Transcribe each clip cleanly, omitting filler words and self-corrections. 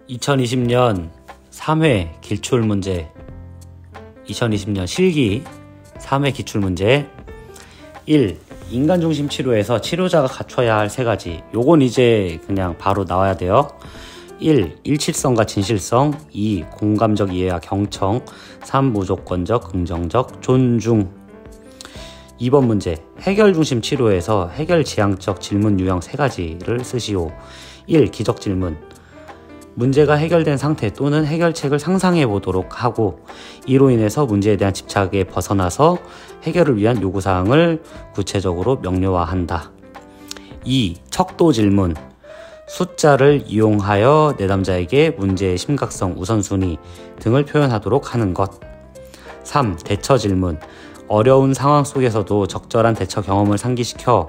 2020년 3회 기출문제, 2020년 실기 3회 기출문제. 1. 인간중심 치료에서 치료자가 갖춰야 할 3가지. 요건 이제 그냥 바로 나와야 돼요. 1. 일치성과 진실성. 2. 공감적 이해와 경청. 3. 무조건적, 긍정적, 존중. 2번 문제. 해결중심 치료에서 해결지향적 질문 유형 3가지를 쓰시오. 1. 기적질문. 문제가 해결된 상태 또는 해결책을 상상해 보도록 하고, 이로 인해서 문제에 대한 집착에 벗어나서 해결을 위한 요구사항을 구체적으로 명료화한다. 2. 척도 질문. 숫자를 이용하여 내담자에게 문제의 심각성, 우선순위 등을 표현하도록 하는 것. 3. 대처 질문. 어려운 상황 속에서도 적절한 대처 경험을 상기시켜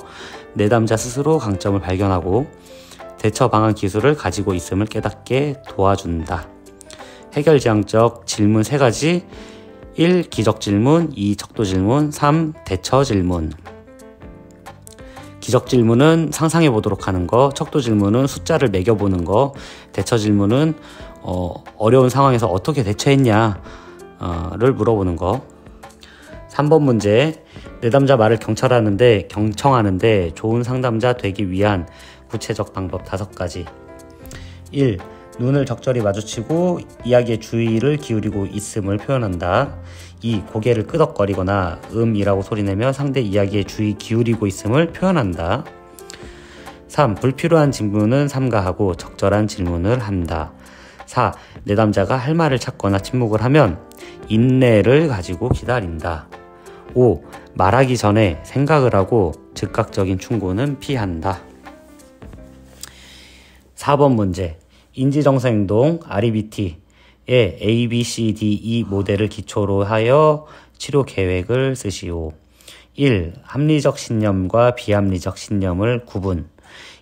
내담자 스스로 강점을 발견하고 대처 방안 기술을 가지고 있음을 깨닫게 도와준다. 해결지향적 질문 3가지. 1. 기적질문. 2. 척도질문. 3. 대처질문. 기적질문은 상상해 보도록 하는 거, 척도질문은 숫자를 매겨보는 거, 대처질문은 어려운 상황에서 어떻게 대처했냐를 물어보는 거. 3번 문제. 내담자 말을 경청하는데 좋은 상담자 되기 위한 구체적 방법 5가지. 1. 눈을 적절히 마주치고 이야기에 주의를 기울이고 있음을 표현한다. 2. 고개를 끄덕거리거나 이라고 소리내며 상대 이야기에 주의 기울이고 있음을 표현한다. 3. 불필요한 질문은 삼가하고 적절한 질문을 한다. 4. 내담자가 할 말을 찾거나 침묵을 하면 인내를 가지고 기다린다. 5. 말하기 전에 생각을 하고 즉각적인 충고는 피한다. 4번 문제. 인지정서행동 REBT의 ABCDE 모델을 기초로 하여 치료 계획을 쓰시오. 1. 합리적 신념과 비합리적 신념을 구분.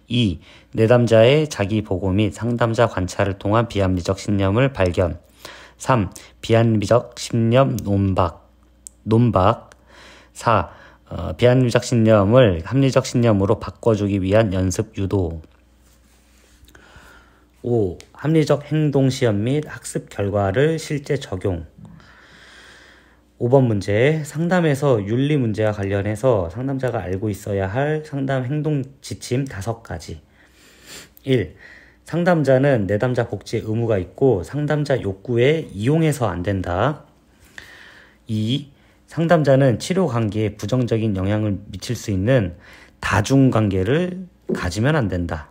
2. 내담자의 자기 보고 및 상담자 관찰을 통한 비합리적 신념을 발견. 3. 비합리적 신념 논박. 4. 비합리적 신념을 합리적 신념으로 바꿔주기 위한 연습 유도. 5. 합리적 행동 시험 및 학습 결과를 실제 적용. 5번 문제. 상담에서 윤리 문제와 관련해서 상담자가 알고 있어야 할 상담 행동 지침 5가지. 1. 상담자는 내담자 복지에 의무가 있고 상담자 욕구에 이용해서 안 된다. 2. 상담자는 치료 관계에 부정적인 영향을 미칠 수 있는 다중관계를 가지면 안 된다.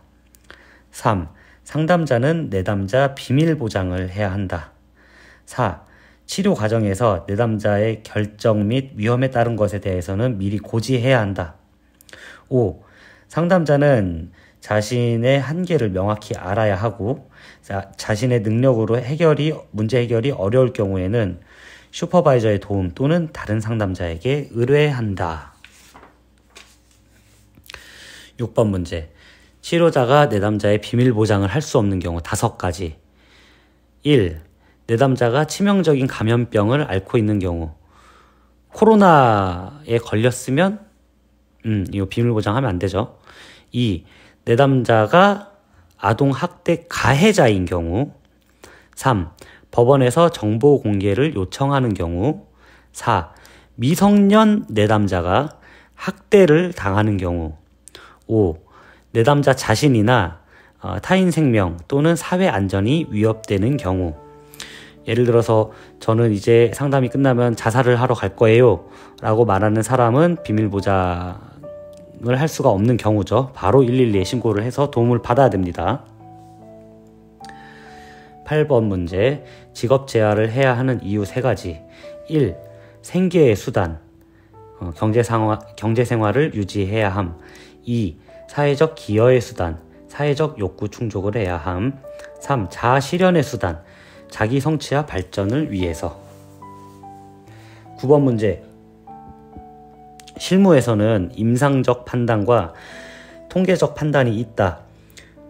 3. 상담자는 내담자 비밀 보장을 해야 한다. 4. 치료 과정에서 내담자의 결정 및 위험에 따른 것에 대해서는 미리 고지해야 한다. 5. 상담자는 자신의 한계를 명확히 알아야 하고 자신의 능력으로 문제 해결이 어려울 경우에는 슈퍼바이저의 도움 또는 다른 상담자에게 의뢰한다. 6번 문제. 치료자가 내담자의 비밀 보장을 할 수 없는 경우 5가지. 1. 내담자가 치명적인 감염병을 앓고 있는 경우. 코로나에 걸렸으면 이거 비밀 보장하면 안 되죠. 2. 내담자가 아동 학대 가해자인 경우. 3. 법원에서 정보 공개를 요청하는 경우. 4. 미성년 내담자가 학대를 당하는 경우. 5. 내담자 자신이나 타인 생명 또는 사회 안전이 위협되는 경우. 예를 들어서 저는 이제 상담이 끝나면 자살을 하러 갈 거예요 라고 말하는 사람은 비밀 보장을 할 수가 없는 경우죠. 바로 112에 신고를 해서 도움을 받아야 됩니다. 8번 문제. 직업 재활을 해야 하는 이유 3가지. 1. 생계의 수단. 경제생활을 유지해야 함. 2. 사회적 기여의 수단. 사회적 욕구 충족을 해야 함. 3. 자아실현의 수단. 자기 성취와 발전을 위해서. 9번 문제. 실무에서는 임상적 판단과 통계적 판단이 있다.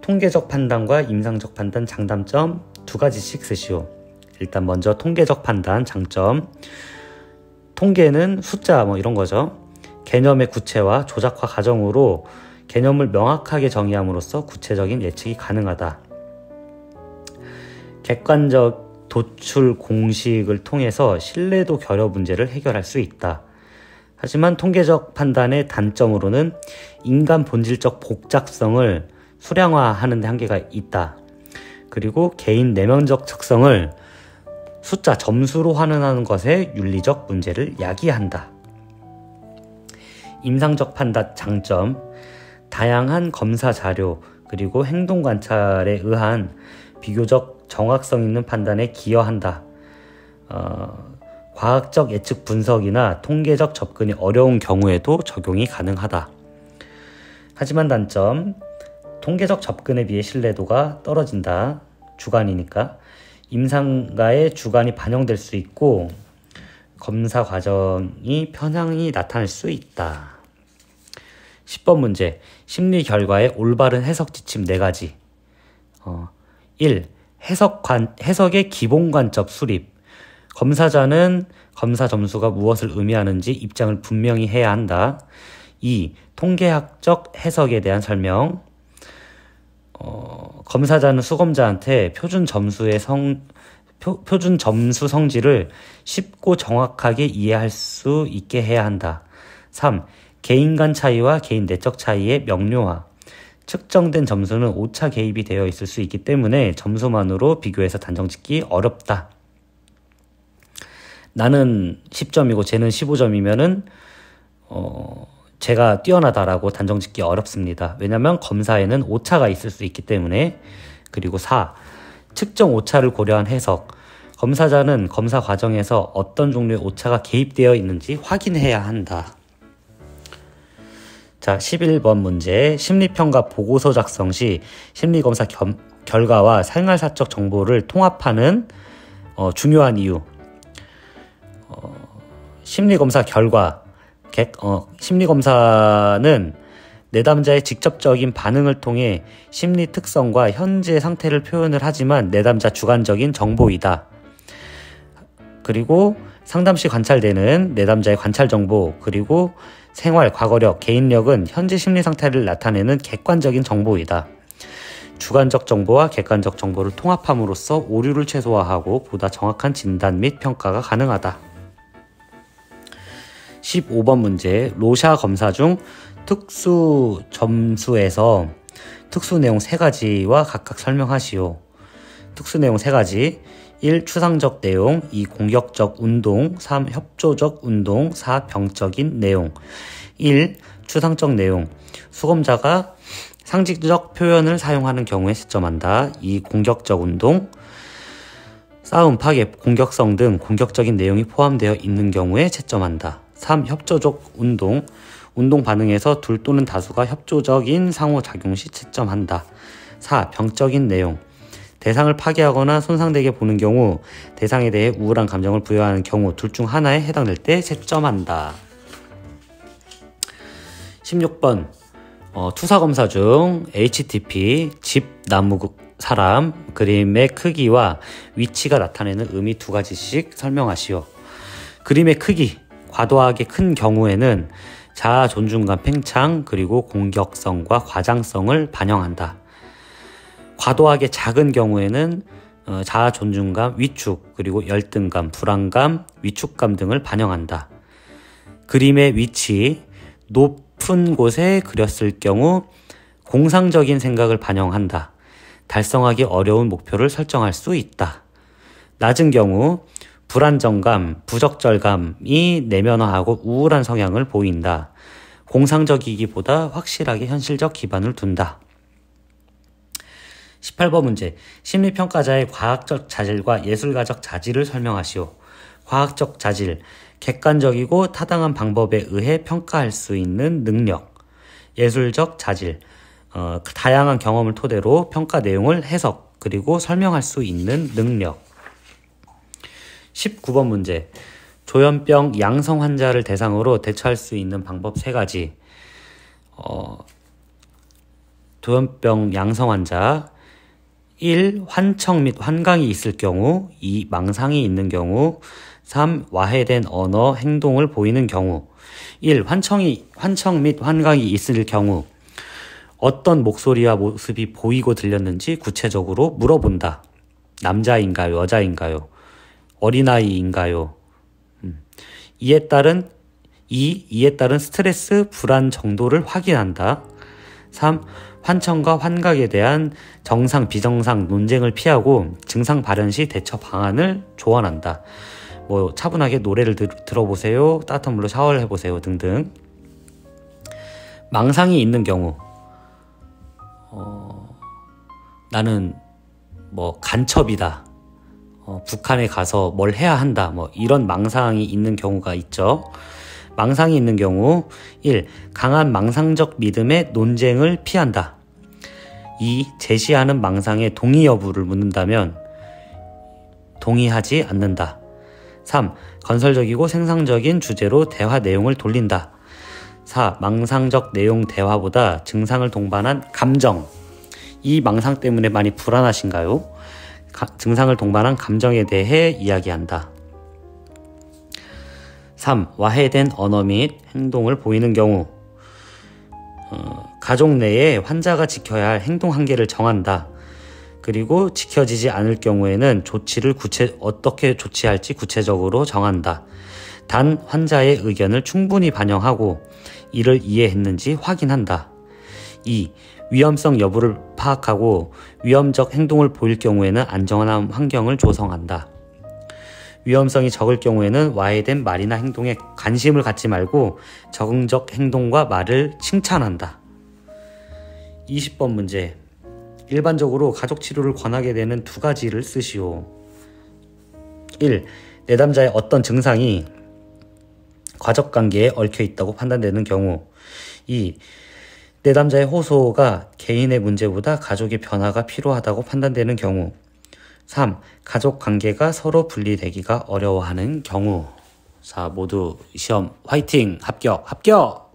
통계적 판단과 임상적 판단 장단점 2가지씩 쓰시오. 일단 먼저 통계적 판단 장점. 통계는 숫자 이런 거죠. 개념의 구체화, 조작화 과정으로 개념을 명확하게 정의함으로써 구체적인 예측이 가능하다. 객관적 도출 공식을 통해서 신뢰도 결여 문제를 해결할 수 있다. 하지만 통계적 판단의 단점으로는 인간 본질적 복잡성을 수량화하는 데 한계가 있다. 그리고 개인 내면적 특성을 숫자, 점수로 환원하는 것에 윤리적 문제를 야기한다. 임상적 판단 장점, 다양한 검사 자료 그리고 행동 관찰에 의한 비교적 정확성 있는 판단에 기여한다. 과학적 예측 분석이나 통계적 접근이 어려운 경우에도 적용이 가능하다. 하지만 단점, 통계적 접근에 비해 신뢰도가 떨어진다. 주관이니까. 임상가의 주관이 반영될 수 있고 검사 과정이 편향이 나타날 수 있다. 10번 문제, 심리 결과의 올바른 해석 지침 4가지. 1. 해석의 기본 관점 수립. 검사자는 검사 점수가 무엇을 의미하는지 입장을 분명히 해야 한다. 2. 통계학적 해석에 대한 설명. 검사자는 수검자한테 표준 점수 성질을 쉽고 정확하게 이해할 수 있게 해야 한다. 3. 개인 간 차이와 개인 내적 차이의 명료화. 측정된 점수는 오차 개입이 되어 있을 수 있기 때문에 점수만으로 비교해서 단정짓기 어렵다. 나는 10점이고 쟤는 15점이면은 제가 뛰어나다라고 단정짓기 어렵습니다. 왜냐하면 검사에는 오차가 있을 수 있기 때문에. 그리고 4. 측정 오차를 고려한 해석. 검사자는 검사 과정에서 어떤 종류의 오차가 개입되어 있는지 확인해야 한다. 자, 11번 문제. 심리평가 보고서 작성 시 심리검사 결과와 생활사적 정보를 통합하는 중요한 이유. 심리검사 결과. 심리검사는 내담자의 직접적인 반응을 통해 심리 특성과 현재 상태를 표현을 하지만 내담자 주관적인 정보이다. 그리고 상담 시 관찰되는 내담자의 관찰 정보, 그리고 생활, 과거력, 개인력은 현재 심리 상태를 나타내는 객관적인 정보이다. 주관적 정보와 객관적 정보를 통합함으로써 오류를 최소화하고 보다 정확한 진단 및 평가가 가능하다. 15번 문제. 로샤 검사 중 특수 점수에서 특수 내용 3가지와 각각 설명하시오. 특수 내용 3가지. 1. 추상적 내용. 2. 공격적 운동. 3. 협조적 운동. 4. 병적인 내용. 1. 추상적 내용. 수검자가 상징적 표현을 사용하는 경우에 채점한다. 2. 공격적 운동. 싸움, 파괴, 공격성 등 공격적인 내용이 포함되어 있는 경우에 채점한다. 3. 협조적 운동. 운동 반응에서 둘 또는 다수가 협조적인 상호작용 시 채점한다. 4. 병적인 내용. 대상을 파괴하거나 손상되게 보는 경우, 대상에 대해 우울한 감정을 부여하는 경우 둘 중 하나에 해당될 때 채점한다. 16번. 투사검사 중 HTP, 집, 나무, 사람, 그림의 크기와 위치가 나타내는 의미 2가지씩 설명하시오. 그림의 크기. 과도하게 큰 경우에는 자아 존중감 팽창, 그리고 공격성과 과장성을 반영한다. 과도하게 작은 경우에는 자아 존중감, 위축, 그리고 열등감, 불안감, 위축감 등을 반영한다. 그림의 위치, 높은 곳에 그렸을 경우 공상적인 생각을 반영한다. 달성하기 어려운 목표를 설정할 수 있다. 낮은 경우 불안정감, 부적절감이 내면화하고 우울한 성향을 보인다. 공상적이기보다 확실하게 현실적 기반을 둔다. 18번 문제. 심리평가자의 과학적 자질과 예술가적 자질을 설명하시오. 과학적 자질. 객관적이고 타당한 방법에 의해 평가할 수 있는 능력. 예술적 자질. 다양한 경험을 토대로 평가 내용을 해석, 그리고 설명할 수 있는 능력. 19번 문제. 조현병 양성 환자를 대상으로 대처할 수 있는 방법 3가지. 조현병 양성 환자. 1. 환청 및 환각이 있을 경우. 2. 망상이 있는 경우. 3. 와해된 언어, 행동을 보이는 경우. 1. 환청 및 환각이 있을 경우 어떤 목소리와 모습이 보이고 들렸는지 구체적으로 물어본다. 남자인가요? 여자인가요? 어린아이인가요? 이에 따른 스트레스, 불안 정도를 확인한다. 3. 환청과 환각에 대한 정상, 비정상 논쟁을 피하고 증상 발현 시 대처 방안을 조언한다. 뭐 차분하게 노래를 들어보세요. 따뜻한 물로 샤워를 해보세요. 등등. 망상이 있는 경우 나는 뭐 간첩이다. 북한에 가서 뭘 해야 한다. 뭐 이런 망상이 있는 경우가 있죠. 망상이 있는 경우 1. 강한 망상적 믿음의 논쟁을 피한다. 2. 제시하는 망상의 동의 여부를 묻는다면 동의하지 않는다. 3. 건설적이고 생산적인 주제로 대화 내용을 돌린다. 4. 망상적 내용 대화보다 증상을 동반한 감정. 이 망상 때문에 많이 불안하신가요? 증상을 동반한 감정에 대해 이야기한다. 3. 와해된 언어 및 행동을 보이는 경우 가족 내에 환자가 지켜야 할 행동 한계를 정한다. 그리고 지켜지지 않을 경우에는 조치를 어떻게 조치할지 구체적으로 정한다. 단 환자의 의견을 충분히 반영하고 이를 이해했는지 확인한다. 2. 위험성 여부를 파악하고 위험적 행동을 보일 경우에는 안전한 환경을 조성한다. 위험성이 적을 경우에는 와해된 말이나 행동에 관심을 갖지 말고 적응적 행동과 말을 칭찬한다. 20번 문제. 일반적으로 가족 치료를 권하게 되는 두 가지를 쓰시오. 1. 내담자의 어떤 증상이 가족관계에 얽혀 있다고 판단되는 경우. 2. 내담자의 호소가 개인의 문제보다 가족의 변화가 필요하다고 판단되는 경우. 3. 가족 관계가 서로 분리되기가 어려워하는 경우. 자, 모두 시험 화이팅! 합격!